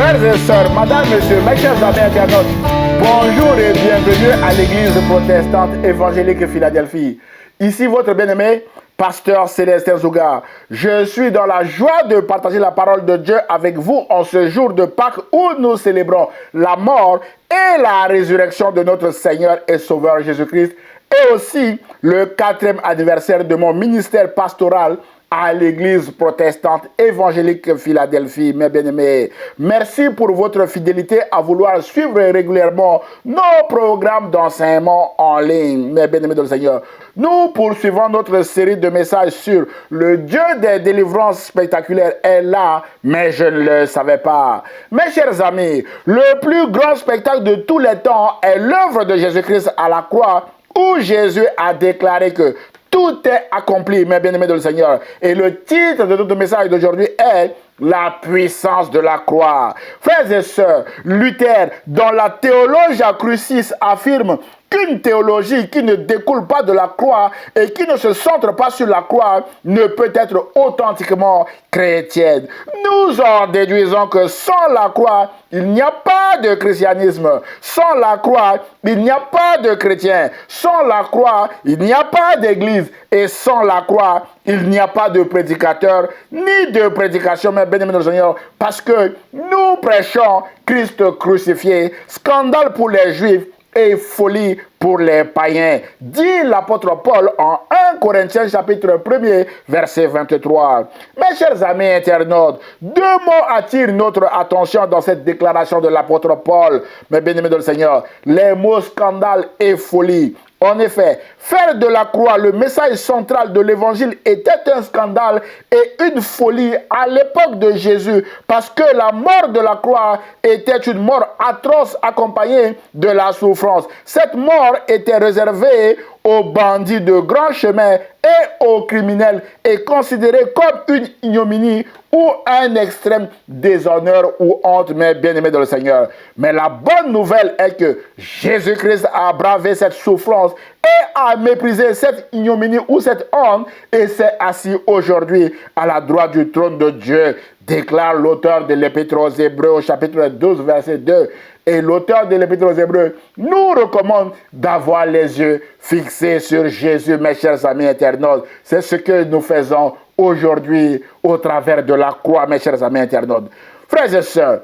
Frères et sœurs, madame, monsieur, mes chers amis internautes, bonjour et bienvenue à l'église protestante évangélique Philadelphie. Ici votre bien-aimé, pasteur Célestin Zouga. Je suis dans la joie de partager la parole de Dieu avec vous en ce jour de Pâques où nous célébrons la mort et la résurrection de notre Seigneur et Sauveur Jésus-Christ et aussi le 4e anniversaire de mon ministère pastoral à l'église protestante évangélique Philadelphie, mes bien-aimés. Merci pour votre fidélité à vouloir suivre régulièrement nos programmes d'enseignement en ligne, mes bien-aimés de le Seigneur. Nous poursuivons notre série de messages sur le Dieu des délivrances spectaculaires est là, mais je ne le savais pas. Mes chers amis, le plus grand spectacle de tous les temps est l'œuvre de Jésus-Christ à la croix, où Jésus a déclaré que tout est accompli, mes bien-aimés de le Seigneur. Et le titre de notre message d'aujourd'hui est la puissance de la croix. Frères et sœurs, Luther, dans la Theologia Crucis, affirme qu'une théologie qui ne découle pas de la croix et qui ne se centre pas sur la croix ne peut être authentiquement chrétienne. Nous en déduisons que sans la croix, il n'y a pas de christianisme. Sans la croix, il n'y a pas de chrétien. Sans la croix, il n'y a pas d'église. Et sans la croix, il n'y a pas de prédicateur ni de prédication, mes bien-aimés de Seigneur, parce que nous prêchons Christ crucifié, scandale pour les Juifs et folie pour les païens, dit l'apôtre Paul en 1 Corinthiens chapitre 1er, verset 23. Mes chers amis internautes, deux mots attirent notre attention dans cette déclaration de l'apôtre Paul, mes bien-aimés de le Seigneur, les mots scandale et folie. En effet, faire de la croix le message central de l'évangile était un scandale et une folie à l'époque de Jésus, parce que la mort de la croix était une mort atroce accompagnée de la souffrance. Cette mort était réservée aux bandits de grand chemin et aux criminels et considérée comme une ignominie ou un extrême déshonneur ou honte, mes bien-aimés dans le Seigneur. Mais la bonne nouvelle est que Jésus-Christ a bravé cette souffrance et a méprisé cette ignominie ou cette honte et s'est assis aujourd'hui à la droite du trône de Dieu, déclare l'auteur de l'Épître aux Hébreux au chapitre 12, verset 2. Et l'auteur de l'Épître aux Hébreux nous recommande d'avoir les yeux fixés sur Jésus, mes chers amis internautes. C'est ce que nous faisons aujourd'hui au travers de la croix, mes chers amis internautes. Frères et sœurs,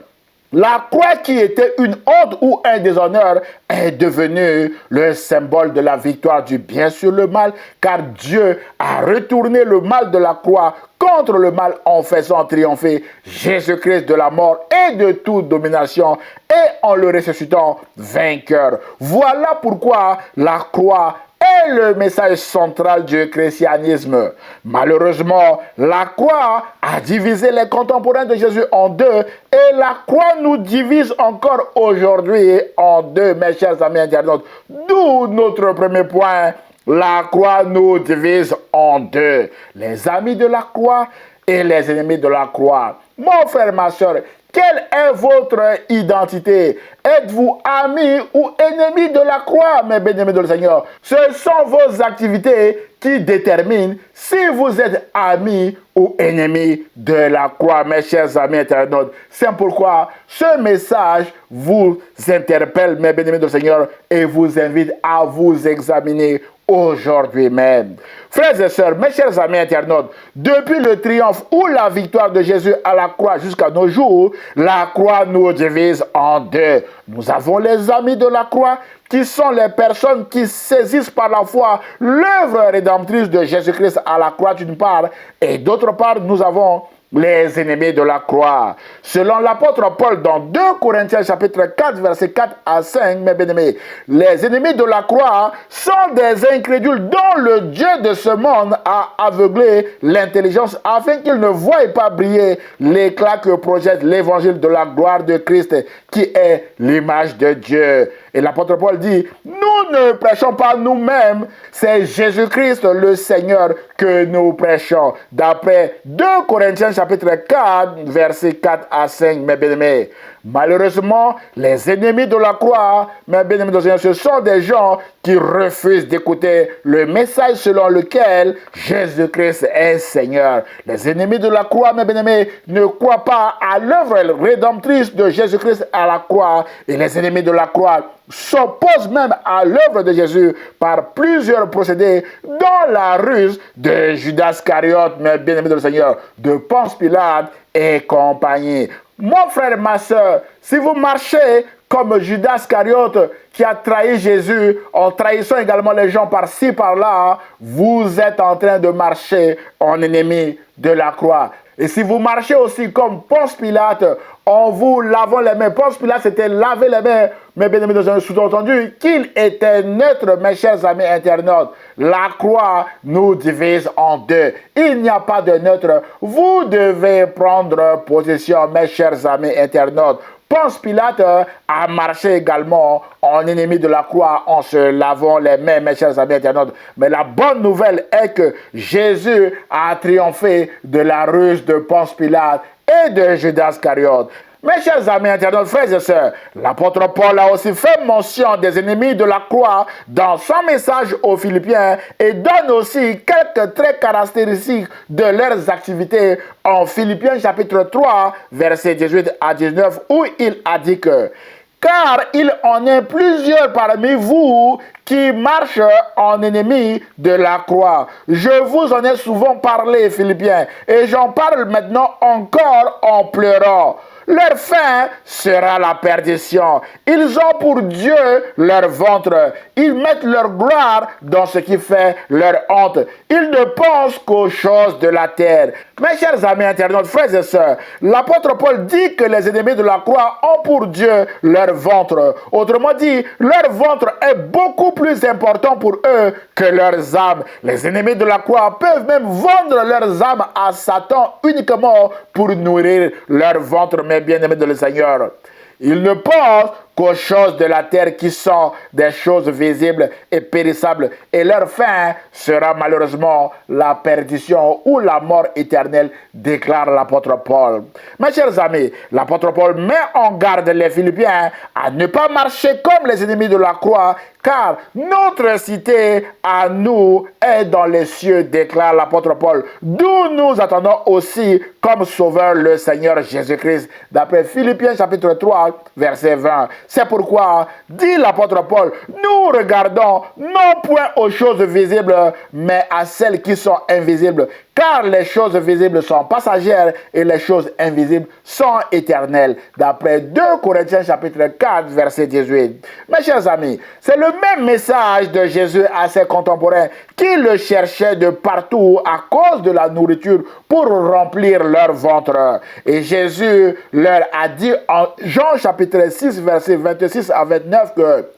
la croix qui était une honte ou un déshonneur est devenue le symbole de la victoire du bien sur le mal, car Dieu a retourné le mal de la croix contre le mal en faisant triompher Jésus-Christ de la mort et de toute domination et en le ressuscitant vainqueur. Voilà pourquoi la croix est le message central du christianisme. Malheureusement, la croix a divisé les contemporains de Jésus en deux et la croix nous divise encore aujourd'hui en deux, mes chers amis internautes. D'où notre premier point. La croix nous divise en deux. Les amis de la croix et les ennemis de la croix. Mon frère, ma soeur, quelle est votre identité? Êtes-vous ami ou ennemi de la croix, mes bien-aimés de le Seigneur? Ce sont vos activités qui déterminent si vous êtes ami ou ennemi de la croix, mes chers amis internautes. C'est pourquoi ce message vous interpelle, mes bien-aimés de le Seigneur, et vous invite à vous examiner aujourd'hui même. Frères et sœurs, mes chers amis internautes, depuis le triomphe ou la victoire de Jésus à la croix jusqu'à nos jours, la croix nous divise en deux. Nous avons les amis de la croix qui sont les personnes qui saisissent par la foi l'œuvre rédemptrice de Jésus-Christ à la croix d'une part, et d'autre part, nous avons les ennemis de la croix. Selon l'apôtre Paul dans 2 Corinthiens chapitre 4 verset 4 à 5, mes bien-aimés, les ennemis de la croix sont des incrédules dont le Dieu de ce monde a aveuglé l'intelligence afin qu'ils ne voient pas briller l'éclat que projette l'évangile de la gloire de Christ qui est l'image de Dieu. Et l'apôtre Paul dit, nous ne prêchons pas nous-mêmes, c'est Jésus-Christ le Seigneur que nous prêchons. D'après 2 Corinthiens chapitre 4, verset 4 à 5, mes bien-aimés. Malheureusement, les ennemis de la croix, mes bien-aimés, ce sont des gens qui refusent d'écouter le message selon lequel Jésus-Christ est Seigneur. Les ennemis de la croix, mes bien-aimés, ne croient pas à l'œuvre rédemptrice de Jésus-Christ à la croix. Et les ennemis de la croix s'opposent même à l'œuvre de Jésus par plusieurs procédés, dont la ruse de Judas Iscariote, mes bien-aimés de le Seigneur, de Ponce Pilate et compagnie. Mon frère, ma soeur, si vous marchez comme Judas Iscariote qui a trahi Jésus en trahissant également les gens par-ci, par-là, vous êtes en train de marcher en ennemi de la croix. Et si vous marchez aussi comme Ponce Pilate, en vous lavant les mains, Ponce Pilate s'était lavé les mains, mais bien aimé, sous-entendu qu'il était neutre, mes chers amis internautes. La croix nous divise en deux. Il n'y a pas de neutre. Vous devez prendre position, mes chers amis internautes. Ponce Pilate a marché également en ennemi de la croix en se lavant les mains, mes chers amis internautes. Mais la bonne nouvelle est que Jésus a triomphé de la ruse de Ponce Pilate et de Judas Iscariote. Mes chers amis internautes, frères et sœurs, l'apôtre Paul a aussi fait mention des ennemis de la croix dans son message aux Philippiens et donne aussi quelques traits caractéristiques de leurs activités en Philippiens chapitre 3, versets 18 à 19, où il a dit que « Car il en est plusieurs parmi vous qui marchent en ennemis de la croix. Je vous en ai souvent parlé, Philippiens, et j'en parle maintenant encore en pleurant. Leur fin sera la perdition. Ils ont pour Dieu leur ventre. Ils mettent leur gloire dans ce qui fait leur honte. Ils ne pensent qu'aux choses de la terre. » Mes chers amis internautes, frères et sœurs, l'apôtre Paul dit que les ennemis de la croix ont pour Dieu leur ventre. Autrement dit, leur ventre est beaucoup plus important pour eux que leurs âmes. Les ennemis de la croix peuvent même vendre leurs âmes à Satan uniquement pour nourrir leur ventre, mes bien-aimés de le Seigneur. Ils ne pensent qu'aux choses de la terre qui sont des choses visibles et périssables, et leur fin sera malheureusement la perdition ou la mort éternelle, déclare l'apôtre Paul. Mes chers amis, l'apôtre Paul met en garde les Philippiens à ne pas marcher comme les ennemis de la croix, car notre cité à nous est dans les cieux, déclare l'apôtre Paul, d'où nous attendons aussi comme sauveur le Seigneur Jésus-Christ, d'après Philippiens chapitre 3, verset 20. C'est pourquoi, dit l'apôtre Paul, nous regardons non point aux choses visibles, mais à celles qui sont invisibles, car les choses visibles sont passagères et les choses invisibles sont éternelles, d'après 2 Corinthiens chapitre 4, verset 18. Mes chers amis, c'est le même message de Jésus à ses contemporains qui le cherchaient de partout à cause de la nourriture pour remplir leur ventre. Et Jésus leur a dit en Jean chapitre 6, verset 26 à 29 que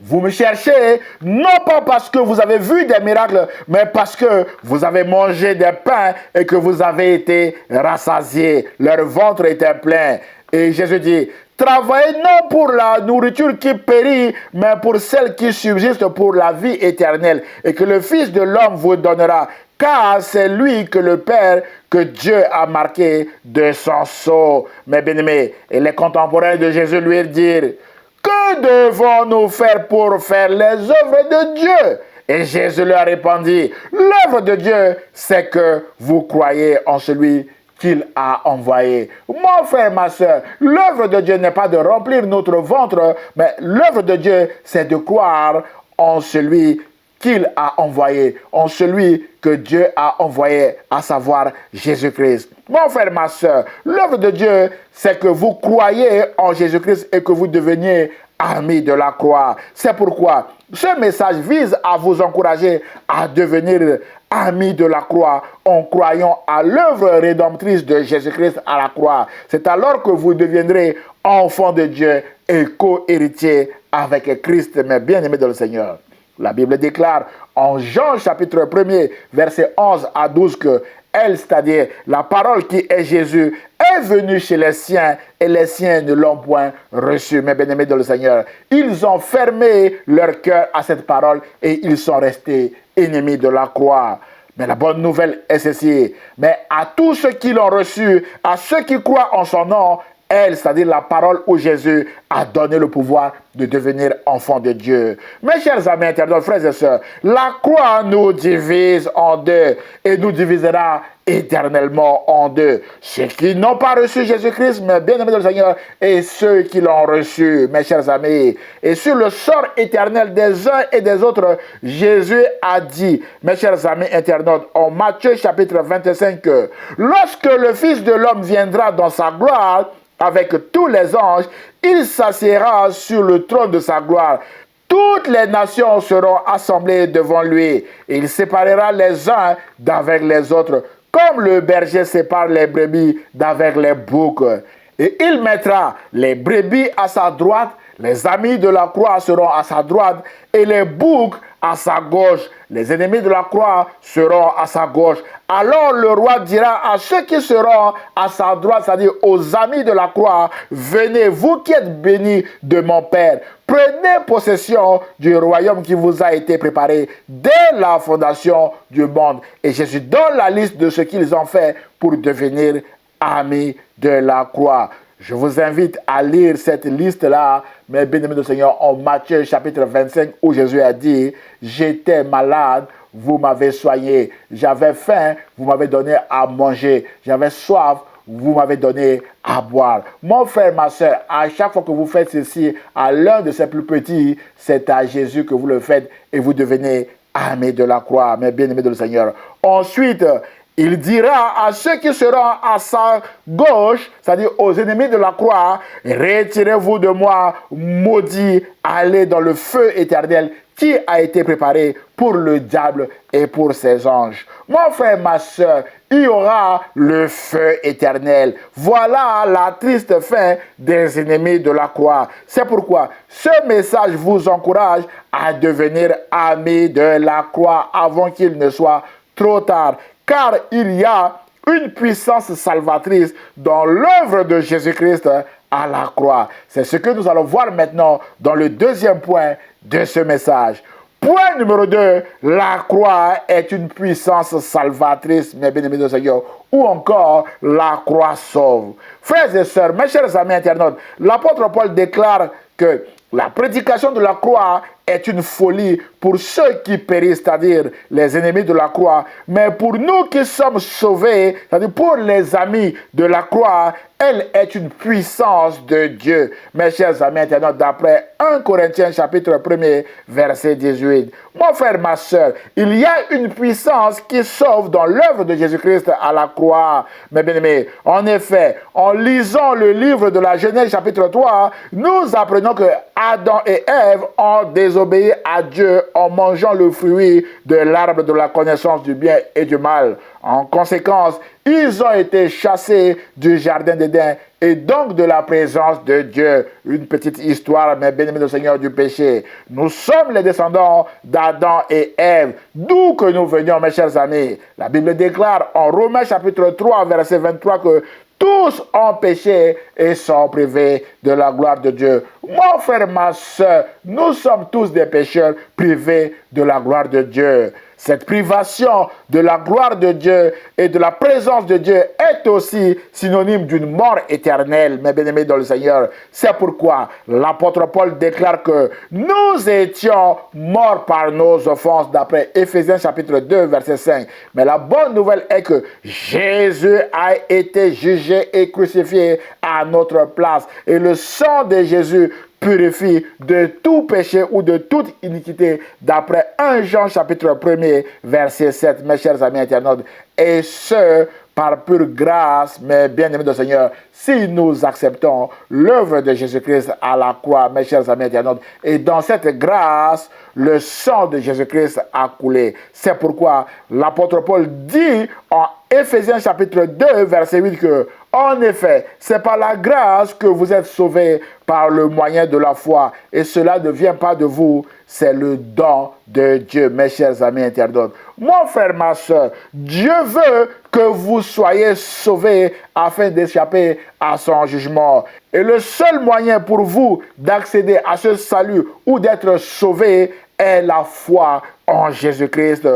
vous me cherchez, non pas parce que vous avez vu des miracles, mais parce que vous avez mangé des pains et que vous avez été rassasiés. Leur ventre était plein. Et Jésus dit, travaillez non pour la nourriture qui périt, mais pour celle qui subsiste pour la vie éternelle, et que le Fils de l'homme vous donnera. Car c'est lui que le Père, que Dieu a marqué de son sceau. Mes bien-aimés, et les contemporains de Jésus lui dirent, que devons-nous faire pour faire les œuvres de Dieu? Et Jésus leur répondit, l'œuvre de Dieu, c'est que vous croyez en celui qu'il a envoyé. Mon frère, ma soeur, l'œuvre de Dieu n'est pas de remplir notre ventre, mais l'œuvre de Dieu, c'est de croire en celui qu'il a envoyé, en celui que Dieu a envoyé, à savoir Jésus-Christ. Mon frère, ma soeur, l'œuvre de Dieu, c'est que vous croyez en Jésus-Christ et que vous deveniez amis de la croix. C'est pourquoi ce message vise à vous encourager à devenir amis de la croix en croyant à l'œuvre rédemptrice de Jésus-Christ à la croix. C'est alors que vous deviendrez enfants de Dieu et co-héritiers avec Christ, mes bien-aimés dans le Seigneur. La Bible déclare en Jean chapitre 1er, versets 11 à 12 que elle, c'est-à-dire la parole qui est Jésus, est venue chez les siens et les siens ne l'ont point reçu. Mes bien-aimés dans le Seigneur, ils ont fermé leur cœur à cette parole et ils sont restés ennemis de la croix. Mais la bonne nouvelle est ceci. Mais à tous ceux qui l'ont reçu, à ceux qui croient en son nom, elle, c'est-à-dire la parole où Jésus a donné le pouvoir de devenir enfant de Dieu. Mes chers amis internautes, frères et sœurs, la croix nous divise en deux et nous divisera éternellement en deux. Ceux qui n'ont pas reçu Jésus-Christ, mais bien-aimés du Seigneur, et ceux qui l'ont reçu, mes chers amis. Et sur le sort éternel des uns et des autres, Jésus a dit, mes chers amis internautes, en Matthieu chapitre 25, que lorsque le Fils de l'homme viendra dans sa gloire, avec tous les anges, il s'assiera sur le trône de sa gloire. Toutes les nations seront assemblées devant lui. Il séparera les uns d'avec les autres, comme le berger sépare les brebis d'avec les boucs. Et il mettra les brebis à sa droite, les amis de la croix seront à sa droite, et les boucs à sa gauche. Les ennemis de la croix seront à sa gauche. Alors le roi dira à ceux qui seront à sa droite, c'est-à-dire aux amis de la croix, venez, vous qui êtes bénis de mon Père, prenez possession du royaume qui vous a été préparé dès la fondation du monde. Et Jésus donne la liste de ce qu'ils ont fait pour devenir amis de la croix. Je vous invite à lire cette liste-là, mes bien-aimés du Seigneur, en Matthieu chapitre 25, où Jésus a dit, « J'étais malade, vous m'avez soigné. J'avais faim, vous m'avez donné à manger. J'avais soif, vous m'avez donné à boire. » Mon frère, ma soeur, à chaque fois que vous faites ceci à l'un de ces plus petits, c'est à Jésus que vous le faites et vous devenez amis de la croix, mes bien-aimés du Seigneur. Ensuite, il dira à ceux qui seront à sa gauche, c'est-à-dire aux ennemis de la croix, « Retirez-vous de moi, maudits, allez dans le feu éternel qui a été préparé pour le diable et pour ses anges. » Mon frère, ma soeur, il y aura le feu éternel. Voilà la triste fin des ennemis de la croix. C'est pourquoi ce message vous encourage à devenir amis de la croix avant qu'il ne soit trop tard. Car il y a une puissance salvatrice dans l'œuvre de Jésus-Christ à la croix. C'est ce que nous allons voir maintenant dans le deuxième point de ce message. Point numéro 2, la croix est une puissance salvatrice, mes bien-aimés du Seigneur, ou encore la croix sauve. Frères et sœurs, mes chers amis internautes, l'apôtre Paul déclare que la prédication de la croix est une folie pour ceux qui périssent, c'est-à-dire les ennemis de la croix. Mais pour nous qui sommes sauvés, c'est-à-dire pour les amis de la croix, elle est une puissance de Dieu. Mes chers amis internautes, d'après 1 Corinthiens chapitre 1er, verset 18. Mon frère, ma soeur, il y a une puissance qui sauve dans l'œuvre de Jésus-Christ à la croix. Mes bien-aimés, en effet, en lisant le livre de la Genèse chapitre 3, nous apprenons que Adam et Ève ont désobéi à Dieu en mangeant le fruit de l'arbre de la connaissance du bien et du mal. En conséquence, ils ont été chassés du jardin d'Éden et donc de la présence de Dieu. Une petite histoire, mes bien-aimés du Seigneur, du péché. Nous sommes les descendants d'Adam et Ève, d'où que nous venions, mes chers amis. La Bible déclare en Romains chapitre 3, verset 23 que tous ont péché et sont privés de la gloire de Dieu. Mon frère, ma soeur, nous sommes tous des pécheurs privés de la gloire de Dieu. Cette privation de la gloire de Dieu et de la présence de Dieu est aussi synonyme d'une mort éternelle, mes bien-aimés dans le Seigneur. C'est pourquoi l'apôtre Paul déclare que nous étions morts par nos offenses, d'après Éphésiens chapitre 2, verset 5. Mais la bonne nouvelle est que Jésus a été jugé et crucifié à notre place. Et le sang de Jésus purifie de tout péché ou de toute iniquité, d'après 1 Jean chapitre 1er, verset 7, mes chers amis internautes. Et ce, par pure grâce, mes bien-aimés du Seigneur, si nous acceptons l'œuvre de Jésus-Christ à la croix, mes chers amis internautes. Et dans cette grâce, le sang de Jésus-Christ a coulé. C'est pourquoi l'apôtre Paul dit en Éphésiens chapitre 2, verset 8 que, en effet, c'est par la grâce que vous êtes sauvés par le moyen de la foi. Et cela ne vient pas de vous, c'est le don de Dieu, mes chers amis internautes. Mon frère, ma soeur, Dieu veut que vous soyez sauvés afin d'échapper à son jugement. Et le seul moyen pour vous d'accéder à ce salut ou d'être sauvé est la foi en Jésus-Christ.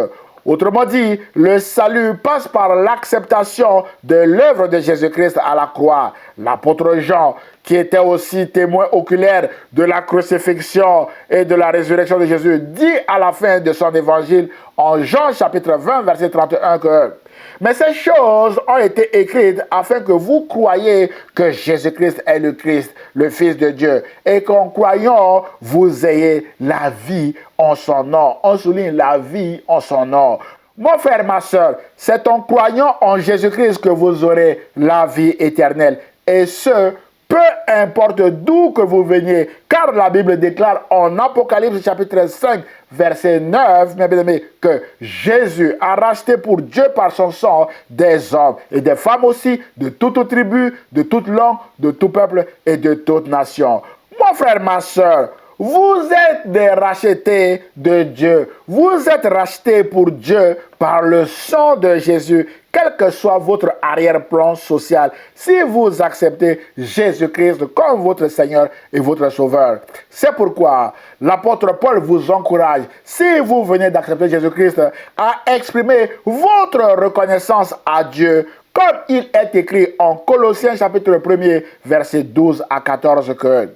Autrement dit, le salut passe par l'acceptation de l'œuvre de Jésus-Christ à la croix. L'apôtre Jean, qui était aussi témoin oculaire de la crucifixion et de la résurrection de Jésus, dit à la fin de son évangile, en Jean chapitre 20, verset 31, que « Mais ces choses ont été écrites afin que vous croyiez que Jésus-Christ est le Christ, le Fils de Dieu, et qu'en croyant, vous ayez la vie en son nom. » On souligne la vie en son nom. Mon frère, ma soeur, c'est en croyant en Jésus-Christ que vous aurez la vie éternelle. Et ce, peu importe d'où que vous veniez, car la Bible déclare en Apocalypse chapitre 5, verset 9, mes bien-aimés, que Jésus a racheté pour Dieu par son sang des hommes et des femmes aussi, de toute tribu, de toute langue, de tout peuple et de toute nation. Mon frère, ma soeur, vous êtes des rachetés de Dieu. Vous êtes rachetés pour Dieu par le sang de Jésus, quel que soit votre arrière-plan social, si vous acceptez Jésus-Christ comme votre Seigneur et votre Sauveur. C'est pourquoi l'apôtre Paul vous encourage, si vous venez d'accepter Jésus-Christ, à exprimer votre reconnaissance à Dieu, comme il est écrit en Colossiens chapitre 1, versets 12 à 14, que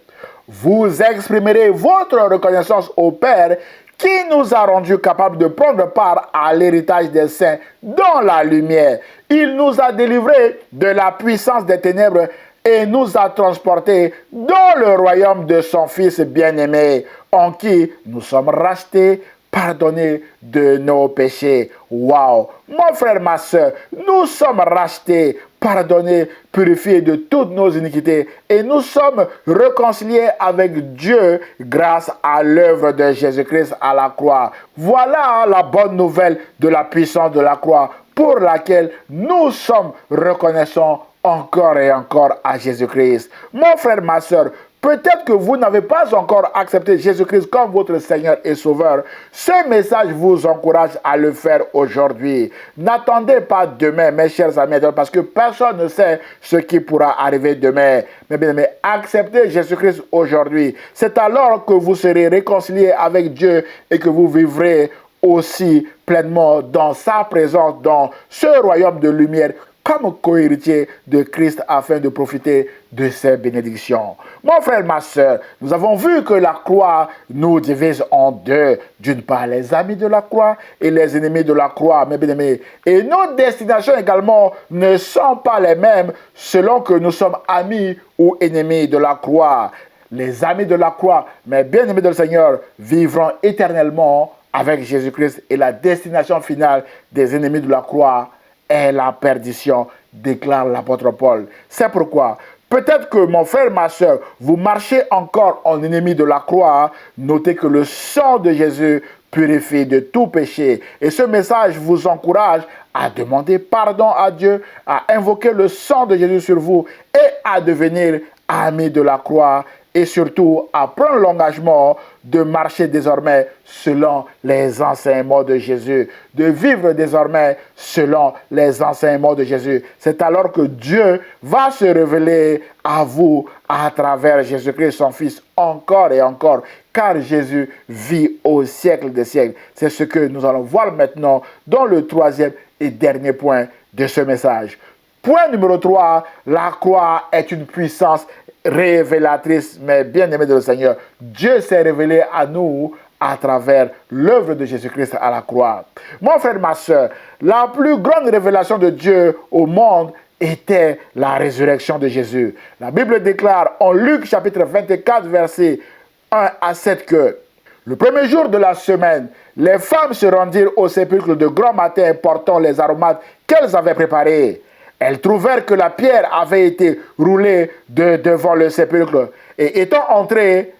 vous exprimerez votre reconnaissance au Père qui nous a rendus capables de prendre part à l'héritage des saints dans la lumière. Il nous a délivrés de la puissance des ténèbres et nous a transportés dans le royaume de son Fils bien-aimé, en qui nous sommes rachetés, pardonnés de nos péchés. Waouh! Mon frère, ma soeur, nous sommes rachetés, pardonnés, purifiés de toutes nos iniquités et nous sommes réconciliés avec Dieu grâce à l'œuvre de Jésus-Christ à la croix. Voilà la bonne nouvelle de la puissance de la croix pour laquelle nous sommes reconnaissants encore et encore à Jésus-Christ. Mon frère, ma soeur, peut-être que vous n'avez pas encore accepté Jésus-Christ comme votre Seigneur et Sauveur. Ce message vous encourage à le faire aujourd'hui. N'attendez pas demain, mes chers amis, parce que personne ne sait ce qui pourra arriver demain. Mais bien aimé, acceptez Jésus-Christ aujourd'hui. C'est alors que vous serez réconciliés avec Dieu et que vous vivrez aussi pleinement dans sa présence, dans ce royaume de lumière, comme co-héritier de Christ afin de profiter de ses bénédictions. Mon frère, ma soeur, nous avons vu que la croix nous divise en deux. D'une part, les amis de la croix et les ennemis de la croix, mes bien-aimés. Et nos destinations également ne sont pas les mêmes selon que nous sommes amis ou ennemis de la croix. Les amis de la croix, mes bien-aimés de le Seigneur, vivront éternellement avec Jésus-Christ et la destination finale des ennemis de la croix est la perdition, déclare l'apôtre Paul. C'est pourquoi, peut-être que mon frère, ma soeur, vous marchez encore en ennemi de la croix, notez que le sang de Jésus purifie de tout péché. Et ce message vous encourage à demander pardon à Dieu, à invoquer le sang de Jésus sur vous et à devenir amis de la croix et surtout à prendre l'engagement de marcher désormais selon les enseignements de Jésus, de vivre désormais selon les enseignements de Jésus. C'est alors que Dieu va se révéler à vous à travers Jésus-Christ, son Fils, encore et encore, car Jésus vit au siècle des siècles. C'est ce que nous allons voir maintenant dans le troisième et dernier point de ce message. Point numéro 3, la croix est une puissance révélatrice, mais bien-aimé de le Seigneur. Dieu s'est révélé à nous à travers l'œuvre de Jésus-Christ à la croix. Mon frère, ma soeur, la plus grande révélation de Dieu au monde était la résurrection de Jésus. La Bible déclare en Luc chapitre 24, versets 1 à 7 que le premier jour de la semaine, les femmes se rendirent au sépulcre de grand matin portant les aromates qu'elles avaient préparés. Elles trouvèrent que la pierre avait été roulée devant le sépulcre. Et étant entrées,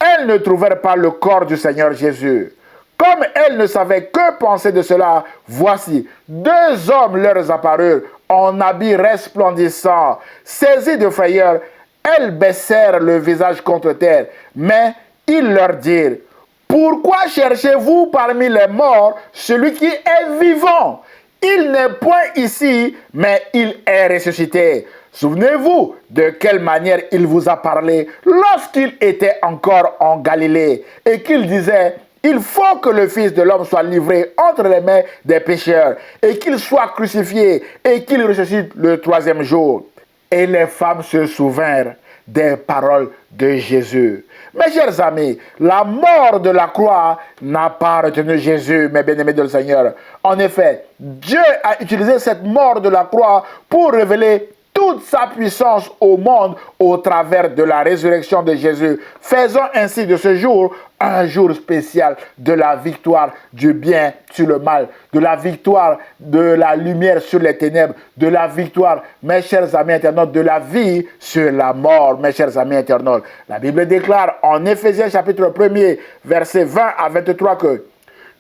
elles ne trouvèrent pas le corps du Seigneur Jésus. Comme elles ne savaient que penser de cela, voici, deux hommes leur apparurent en habits resplendissants. Saisies de frayeur, elles baissèrent le visage contre terre. Mais ils leur dirent, « Pourquoi cherchez-vous parmi les morts celui qui est vivant ? Il n'est point ici, mais il est ressuscité. Souvenez-vous de quelle manière il vous a parlé lorsqu'il était encore en Galilée et qu'il disait, Il faut que le Fils de l'homme soit livré entre les mains des pécheurs et qu'il soit crucifié et qu'il ressuscite le troisième jour. Et les femmes se souvinrent des paroles de Jésus. Mes chers amis, la mort de la croix n'a pas retenu Jésus, mes bien-aimés de le Seigneur. En effet, Dieu a utilisé cette mort de la croix pour révéler toute sa puissance au monde au travers de la résurrection de Jésus, faisant ainsi de ce jour un jour spécial de la victoire du bien sur le mal, de la victoire de la lumière sur les ténèbres, de la victoire, mes chers amis internautes, de la vie sur la mort, mes chers amis internautes. La Bible déclare en Éphésiens chapitre 1er, versets 20 à 23 que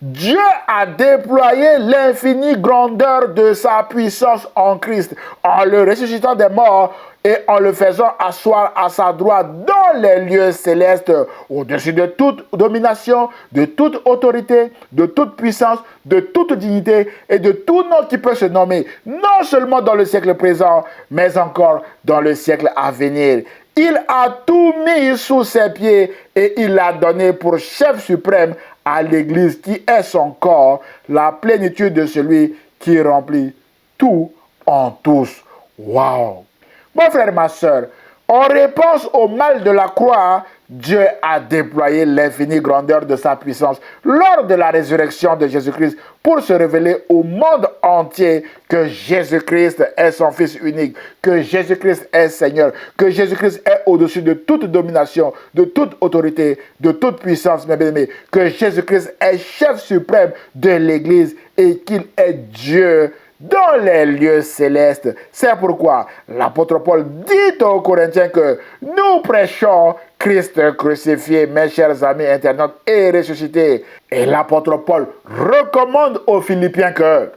Dieu a déployé l'infinie grandeur de sa puissance en Christ, en le ressuscitant des morts et en le faisant asseoir à sa droite dans les lieux célestes, au-dessus de toute domination, de toute autorité, de toute puissance, de toute dignité et de tout nom qui peut se nommer, non seulement dans le siècle présent, mais encore dans le siècle à venir. Il a tout mis sous ses pieds et il l'a donné pour chef suprême à l'Église qui est son corps, la plénitude de celui qui remplit tout en tous. Waouh! Mon frère, ma soeur, en réponse au mal de la croix, Dieu a déployé l'infinie grandeur de sa puissance lors de la résurrection de Jésus-Christ pour se révéler au monde entier que Jésus-Christ est son Fils unique, que Jésus-Christ est Seigneur, que Jésus-Christ est au-dessus de toute domination, de toute autorité, de toute puissance, mes bien-aimés, que Jésus-Christ est chef suprême de l'Église et qu'il est Dieu dans les lieux célestes. C'est pourquoi l'apôtre Paul dit aux Corinthiens que nous prêchons Christ crucifié, mes chers amis internautes, et ressuscité. Et l'apôtre Paul recommande aux Philippiens que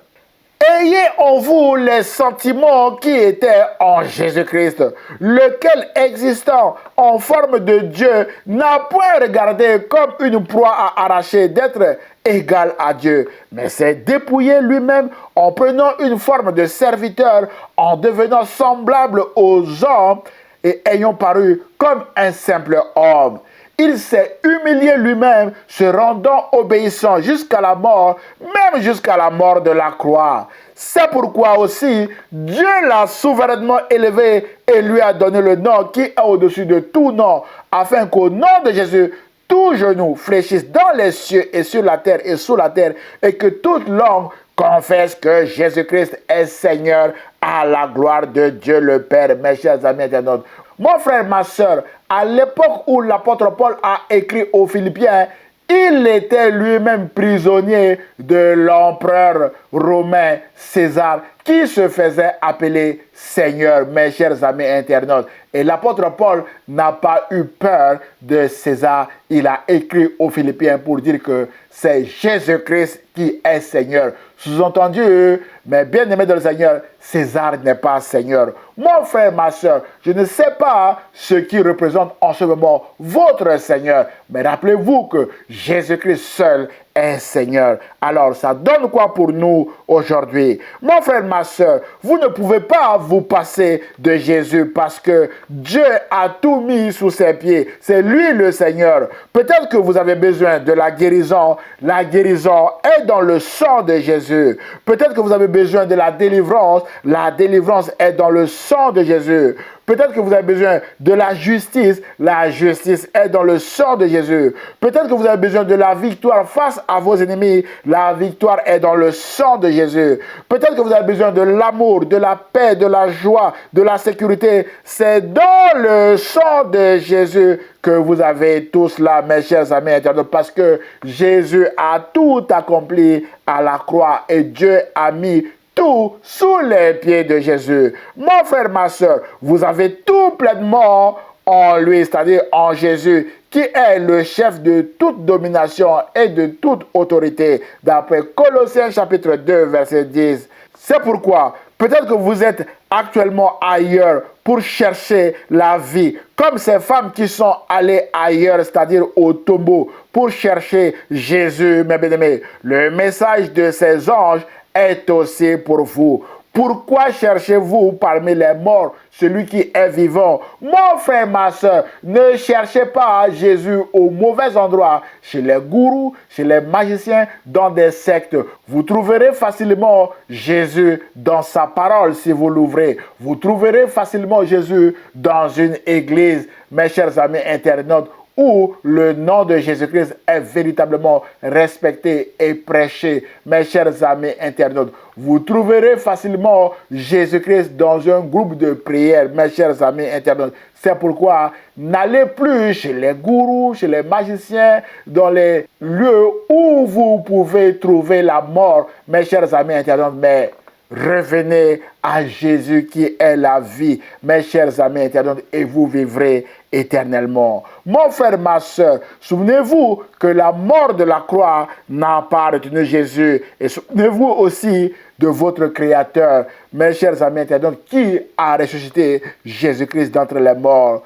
ayez en vous les sentiments qui étaient en Jésus-Christ, lequel existant en forme de Dieu n'a point regardé comme une proie à arracher d'être égal à Dieu, mais s'est dépouillé lui-même en prenant une forme de serviteur, en devenant semblable aux hommes et ayant paru comme un simple homme. Il s'est humilié lui-même, se rendant obéissant jusqu'à la mort, même jusqu'à la mort de la croix. C'est pourquoi aussi Dieu l'a souverainement élevé et lui a donné le nom qui est au-dessus de tout nom, afin qu'au nom de Jésus, tout genou fléchisse dans les cieux et sur la terre et sous la terre, et que toute langue confesse que Jésus-Christ est Seigneur à la gloire de Dieu le Père. Mes chers amis internautes, mon frère, ma soeur, à l'époque où l'apôtre Paul a écrit aux Philippiens, il était lui-même prisonnier de l'empereur romain César, qui se faisait appeler Seigneur, mes chers amis internautes. Et l'apôtre Paul n'a pas eu peur de César. Il a écrit aux Philippiens pour dire que c'est Jésus-Christ qui est Seigneur. Sous-entendu, mes bien-aimés de le Seigneur, César n'est pas Seigneur. Mon frère, ma soeur, je ne sais pas ce qui représente en ce moment votre Seigneur, mais rappelez-vous que Jésus-Christ seul est Seigneur. Alors, ça donne quoi pour nous aujourd'hui? Mon frère, ma soeur, vous ne pouvez pas vous passer de Jésus parce que Dieu a tout mis sous ses pieds. C'est lui le Seigneur. Peut-être que vous avez besoin de la guérison. La guérison est dans le sang de Jésus. Peut-être que vous avez besoin de la délivrance. La délivrance est dans le sang de Jésus. Peut-être que vous avez besoin de la justice est dans le sang de Jésus. Peut-être que vous avez besoin de la victoire face à vos ennemis, la victoire est dans le sang de Jésus. Peut-être que vous avez besoin de l'amour, de la paix, de la joie, de la sécurité, c'est dans le sang de Jésus que vous avez tout cela, mes chers amis internautes, parce que Jésus a tout accompli à la croix et Dieu a mis tout sous les pieds de Jésus. Mon frère, ma soeur, vous avez tout pleinement en lui, c'est-à-dire en Jésus, qui est le chef de toute domination et de toute autorité, d'après Colossiens chapitre 2, verset 10. C'est pourquoi, peut-être que vous êtes actuellement ailleurs pour chercher la vie, comme ces femmes qui sont allées ailleurs, c'est-à-dire au tombeau, pour chercher Jésus, mes bien-aimés. Le message de ces anges est aussi pour vous, Pourquoi cherchez-vous parmi les morts celui qui est vivant? Mon frère, ma soeur, ne cherchez pas Jésus au mauvais endroit, chez les gourous, chez les magiciens, dans des sectes. Vous trouverez facilement Jésus dans sa parole si vous l'ouvrez. Vous trouverez facilement Jésus dans une église, mes chers amis internautes, où le nom de Jésus-Christ est véritablement respecté et prêché. Mes chers amis internautes, vous trouverez facilement Jésus-Christ dans un groupe de prière, mes chers amis internautes. C'est pourquoi n'allez plus chez les gourous, chez les magiciens, dans les lieux où vous pouvez trouver la mort, mes chers amis internautes, mais revenez à Jésus qui est la vie, mes chers amis internautes, et vous vivrez éternellement. Mon frère, ma soeur, souvenez-vous que la mort de la croix n'a pas retenu Jésus. Et souvenez-vous aussi de votre Créateur, mes chers amis internautes, qui a ressuscité Jésus-Christ d'entre les morts.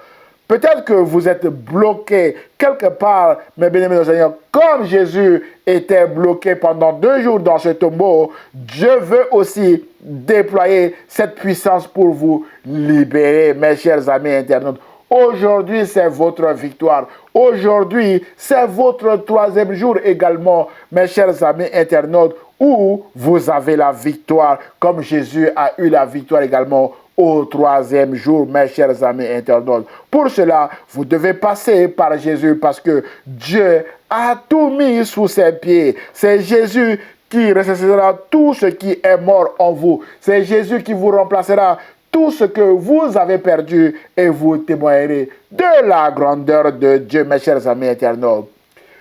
Peut-être que vous êtes bloqué quelque part, mes bien-aimés Seigneur, comme Jésus était bloqué pendant 2 jours dans ce tombeau. Dieu veut aussi déployer cette puissance pour vous libérer, mes chers amis internautes. Aujourd'hui, c'est votre victoire. Aujourd'hui, c'est votre 3e jour également, mes chers amis internautes, où vous avez la victoire, comme Jésus a eu la victoire également au 3e jour, mes chers amis internautes. Pour cela, vous devez passer par Jésus parce que Dieu a tout mis sous ses pieds. C'est Jésus qui ressuscitera tout ce qui est mort en vous. C'est Jésus qui vous remplacera tout ce que vous avez perdu et vous témoignerez de la grandeur de Dieu, mes chers amis internautes.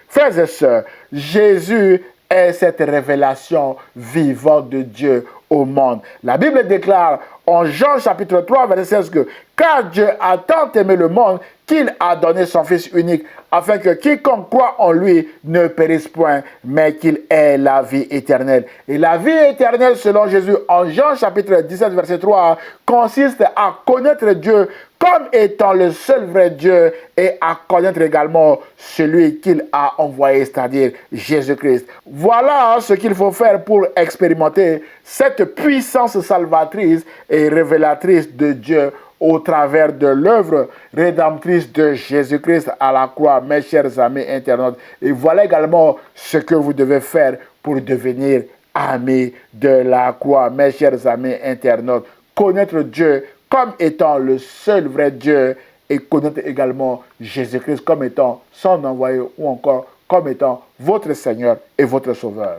Frères et sœurs, Jésus est cette révélation vivante de Dieu au monde. La Bible déclare en Jean chapitre 3, verset 16 que « Car Dieu a tant aimé le monde qu'il a donné son Fils unique, afin que quiconque croit en lui ne périsse point, mais qu'il ait la vie éternelle. » Et la vie éternelle, selon Jésus, en Jean chapitre 17, verset 3, consiste à connaître Dieu comme étant le seul vrai Dieu et à connaître également celui qu'il a envoyé, c'est-à-dire Jésus-Christ. Voilà ce qu'il faut faire pour expérimenter cette puissance salvatrice et révélatrice de Dieu au travers de l'œuvre rédemptrice de Jésus-Christ à la croix, mes chers amis internautes. Et voilà également ce que vous devez faire pour devenir amis de la croix, mes chers amis internautes. Connaître Dieu comme étant le seul vrai Dieu et connaître également Jésus-Christ comme étant son envoyé ou encore comme étant votre Seigneur et votre Sauveur.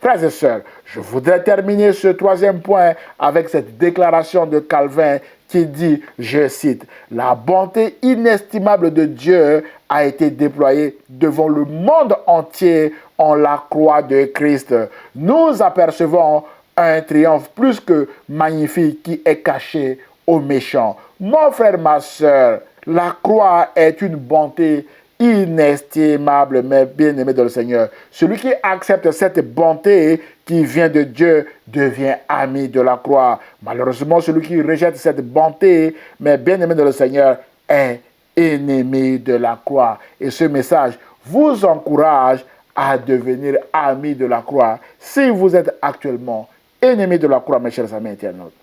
Frères et sœurs, je voudrais terminer ce 3e point avec cette déclaration de Calvin qui dit, je cite, « La bonté inestimable de Dieu a été déployée devant le monde entier en la croix de Christ. Nous apercevons un triomphe plus que magnifique qui est caché aux méchants. » Mon frère, ma sœur, la croix est une bonté inestimable, mais bien-aimé dans le Seigneur. Celui qui accepte cette bonté qui vient de Dieu devient ami de la croix. Malheureusement, celui qui rejette cette bonté, mais bien-aimé dans le Seigneur, est ennemi de la croix. Et ce message vous encourage à devenir ami de la croix si vous êtes actuellement ennemi de la croix, mes chers amis internautes.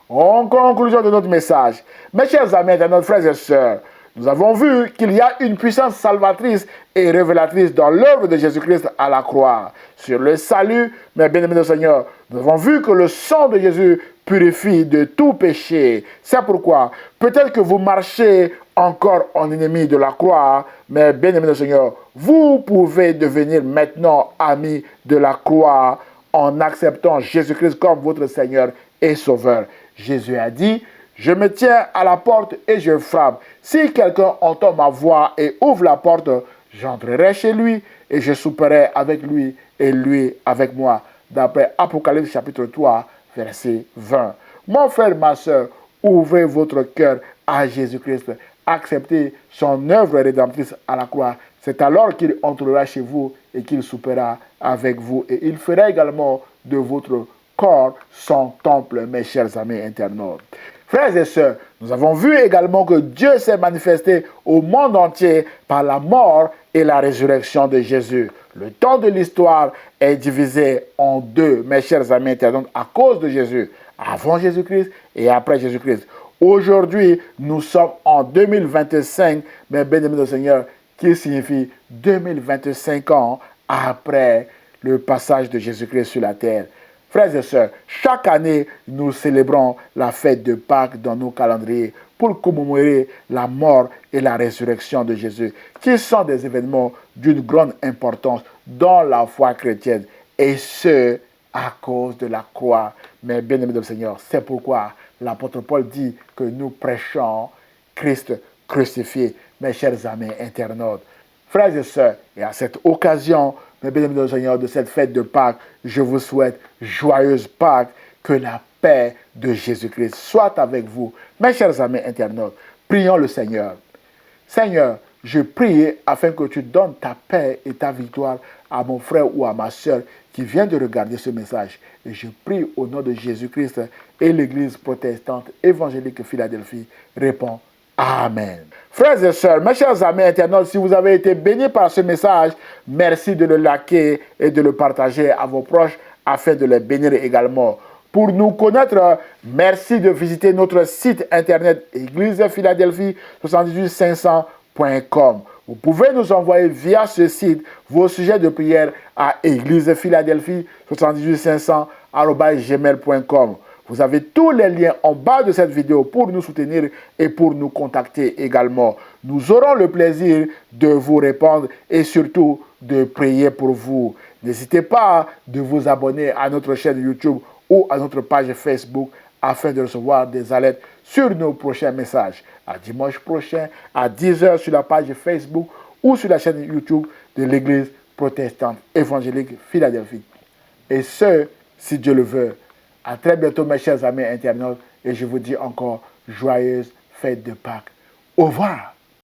En conclusion de notre message, mes chers amis internautes, frères et sœurs, nous avons vu qu'il y a une puissance salvatrice et révélatrice dans l'œuvre de Jésus-Christ à la croix. Sur le salut, mes bien-aimés du Seigneur, nous avons vu que le sang de Jésus purifie de tout péché. C'est pourquoi, peut-être que vous marchez encore en ennemi de la croix, mais bien-aimés du Seigneur, vous pouvez devenir maintenant amis de la croix en acceptant Jésus-Christ comme votre Seigneur et Sauveur. Jésus a dit, « Je me tiens à la porte et je frappe. Si quelqu'un entend ma voix et ouvre la porte, j'entrerai chez lui et je souperai avec lui et lui avec moi. » D'après Apocalypse chapitre 3, verset 20. Mon frère, ma soeur, ouvrez votre cœur à Jésus-Christ. Acceptez son œuvre rédemptrice à la croix. C'est alors qu'il entrera chez vous et qu'il soupera avec vous. Et il fera également de votre corps, son temple, mes chers amis internautes. Frères et sœurs, nous avons vu également que Dieu s'est manifesté au monde entier par la mort et la résurrection de Jésus. Le temps de l'histoire est divisé en deux, mes chers amis internautes, à cause de Jésus, avant Jésus-Christ et après Jésus-Christ. Aujourd'hui, nous sommes en 2025, mes bien-aimés du Seigneur, qui signifie 2025 ans après le passage de Jésus-Christ sur la terre. Frères et sœurs, chaque année, nous célébrons la fête de Pâques dans nos calendriers pour commémorer la mort et la résurrection de Jésus, qui sont des événements d'une grande importance dans la foi chrétienne, et ce, à cause de la croix. Mais bien-aimés du Seigneur, c'est pourquoi l'apôtre Paul dit que nous prêchons Christ crucifié, mes chers amis internautes. Frères et sœurs, et à cette occasion, mes bien-aimés du Seigneur, de cette fête de Pâques, je vous souhaite joyeuse Pâques, que la paix de Jésus-Christ soit avec vous. Mes chers amis internautes, prions le Seigneur. Seigneur, je prie afin que tu donnes ta paix et ta victoire à mon frère ou à ma soeur qui vient de regarder ce message. Et je prie au nom de Jésus-Christ et l'Église protestante évangélique Philadelphie répond Amen. Frères et sœurs, mes chers amis internautes, si vous avez été bénis par ce message, merci de le liker et de le partager à vos proches afin de les bénir également. Pour nous connaître, merci de visiter notre site internet églisephiladelphie 78500.com. Vous pouvez nous envoyer via ce site vos sujets de prière à églisephiladelphie 78500@gmail.com. Vous avez tous les liens en bas de cette vidéo pour nous soutenir et pour nous contacter également. Nous aurons le plaisir de vous répondre et surtout de prier pour vous. N'hésitez pas de vous abonner à notre chaîne YouTube ou à notre page Facebook afin de recevoir des alertes sur nos prochains messages. À dimanche prochain à 10h sur la page Facebook ou sur la chaîne YouTube de l'Église protestante évangélique Philadelphie. Et ce, si Dieu le veut. À très bientôt, mes chers amis internautes, et je vous dis encore joyeuse fête de Pâques. Au revoir.